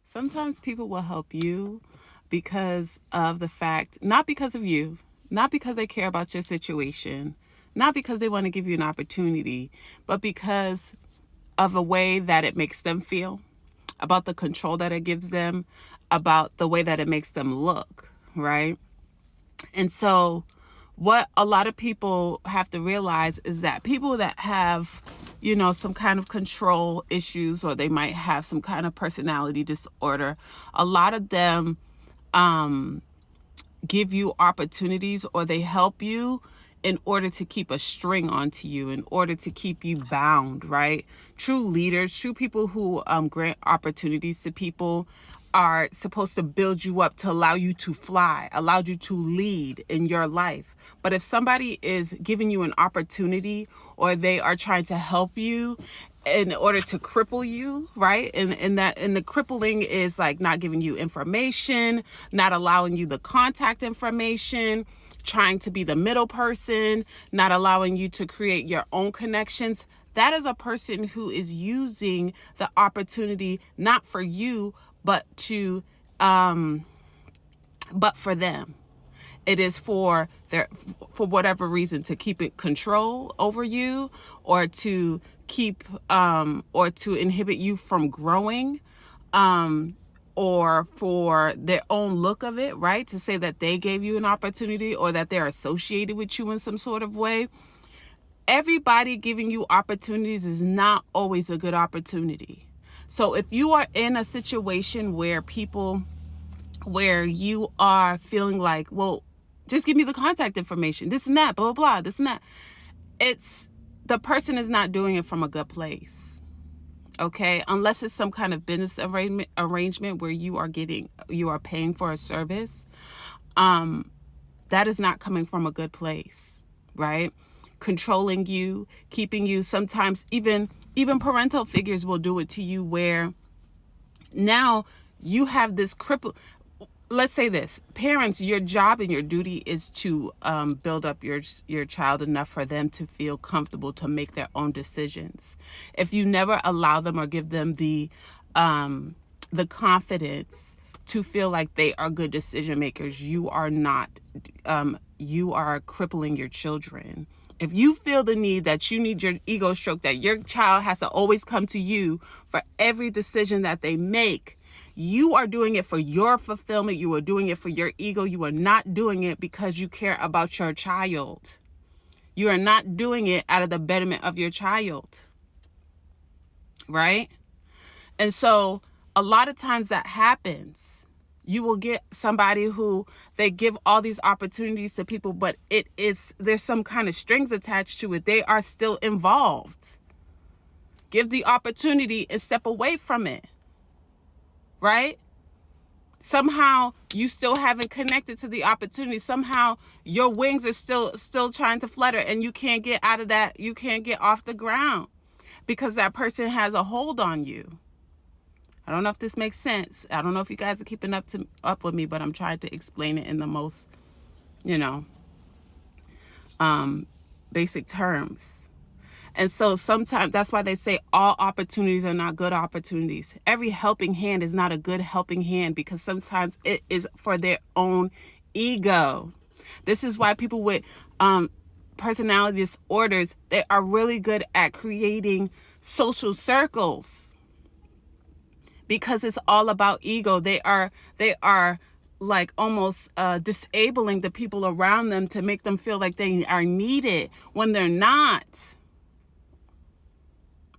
Sometimes people will help you because of the fact, not because of you, not because they care about your situation, not because they want to give you an opportunity, but because of a way that it makes them feel, about the control that it gives them, about the way that it makes them look, right? And so what a lot of people have to realize is that people that have, some kind of control issues, or they might have some kind of personality disorder, a lot of them give you opportunities, or they help you in order to keep a string onto you, in order to keep you bound, right? True leaders, true people who grant opportunities to people are supposed to build you up to allow you to fly, allow you to lead in your life. But if somebody is giving you an opportunity, or they are trying to help you in order to cripple you, right? And the crippling is like not giving you information, not allowing you the contact information, trying to be the middle person, not allowing you to create your own connections. That is a person who is using the opportunity not for you, but for them. It is for whatever reason, to keep it control over you, or to keep or to inhibit you from growing, or for their own look of it, right? To say that they gave you an opportunity, or that they're associated with you in some sort of way. Everybody giving you opportunities is not always a good opportunity. So if you are in a situation where you are feeling like, well, just give me the contact information, this and that, blah, blah, blah, this and that. The person is not doing it from a good place. Okay. Unless it's some kind of business arrangement where you are paying for a service. That is not coming from a good place, right? Controlling you, keeping you, sometimes even parental figures will do it to you, where now you have this cripple. Let's say this, parents, your job and your duty is to build up your child enough for them to feel comfortable to make their own decisions. If you never allow them or give them the confidence to feel like they are good decision makers, you are crippling your children. If you feel the need that you need your ego stroke, that your child has to always come to you for every decision that they make, you are doing it for your fulfillment. You are doing it for your ego. You are not doing it because you care about your child. You are not doing it out of the betterment of your child, right? And so a lot of times that happens. You will get somebody who they give all these opportunities to people, but there's some kind of strings attached to it. They are still involved. Give the opportunity and step away from it, right? Somehow you still haven't connected to the opportunity. Somehow your wings are still trying to flutter, and you can't get out of that. You can't get off the ground because that person has a hold on you. I don't know if this makes sense. I don't know if you guys are keeping up with me, but I'm trying to explain it in the most, basic terms. And so sometimes that's why they say all opportunities are not good opportunities. Every helping hand is not a good helping hand, because sometimes it is for their own ego. This is why people with personality disorders, they are really good at creating social circles. Because it's all about ego. They are like almost disabling the people around them to make them feel like they are needed when they're not.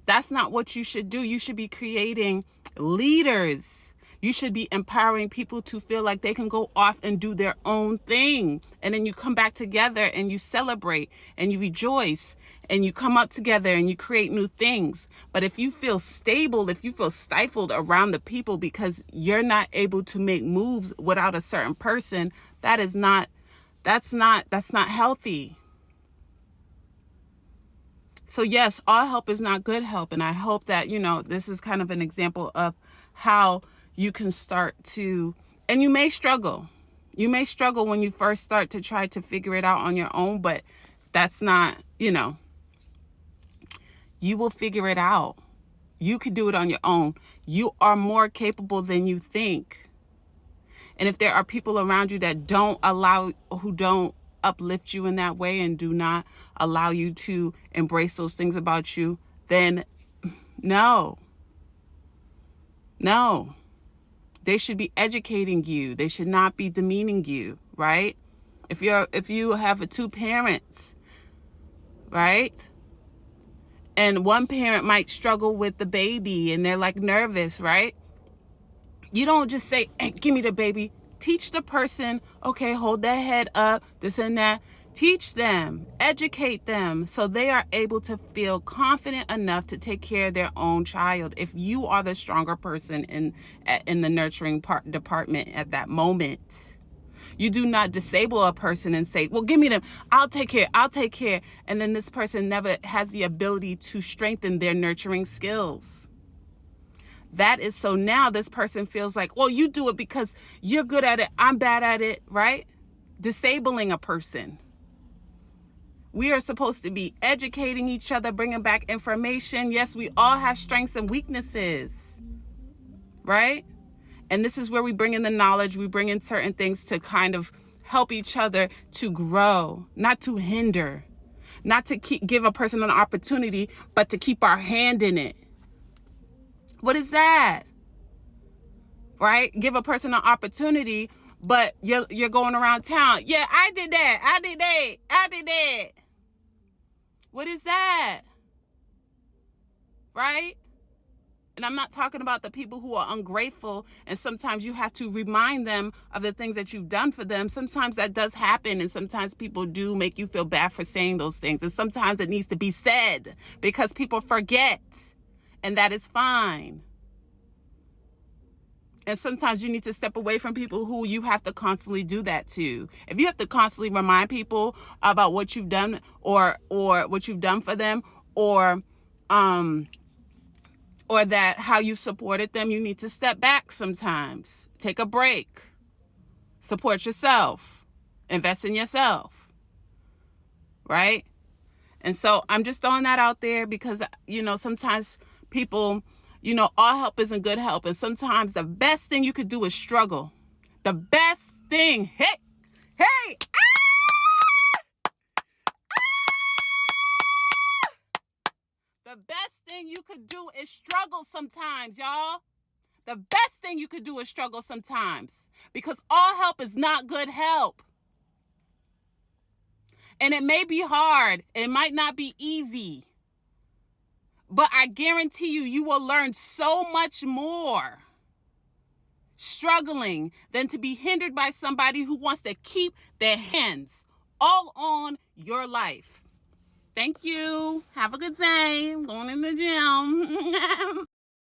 That's not what you should do. You should be creating leaders. You should be empowering people to feel like they can go off and do their own thing. And then you come back together and you celebrate and you rejoice and you come up together and you create new things. But if you feel stable, if you feel stifled around the people because you're not able to make moves without a certain person, that's not healthy. So yes, all help is not good help. And I hope that, this is kind of an example of how you can start to, and you may struggle. You may struggle when you first start to try to figure it out on your own, but that's not, you will figure it out. You could do it on your own. You are more capable than you think. And if there are people around you that who don't uplift you in that way and do not allow you to embrace those things about you, then no. They should be educating you. They should not be demeaning you, right? If you have two parents, right? And one parent might struggle with the baby and they're like nervous, right? You don't just say, hey, give me the baby. Teach the person, okay, hold that head up, this and that. Teach them, educate them so they are able to feel confident enough to take care of their own child. If you are the stronger person in the nurturing department at that moment. You do not disable a person and say, well, give me them. I'll take care. And then this person never has the ability to strengthen their nurturing skills. That is so now this person feels like, well, you do it because you're good at it. I'm bad at it, right? Disabling a person. We are supposed to be educating each other, bringing back information. Yes, we all have strengths and weaknesses, right? And this is where we bring in the knowledge. We bring in certain things to kind of help each other to grow, not to hinder, not to give a person an opportunity, but to keep our hand in it. What is that? Right? Give a person an opportunity, but you're going around town. Yeah, I did that. What is that? Right? And I'm not talking about the people who are ungrateful, and sometimes you have to remind them of the things that you've done for them. Sometimes that does happen, and sometimes people do make you feel bad for saying those things. And sometimes it needs to be said because people forget, and that is fine. And sometimes you need to step away from people who you have to constantly do that to. If you have to constantly remind people about what you've done or what you've done for them or that how you supported them, you need to step back sometimes. Take a break. Support yourself. Invest in yourself. Right? And so I'm just throwing that out there because, sometimes people, all help isn't good help. And sometimes the best thing you could do is struggle. The best thing. Hey. The best thing you could do is struggle sometimes, y'all. The best thing you could do is struggle sometimes because all help is not good help. And it may be hard. It might not be easy. But I guarantee you will learn so much more struggling than to be hindered by somebody who wants to keep their hands all on your life. Thank you. Have a good day. I'm going in the gym.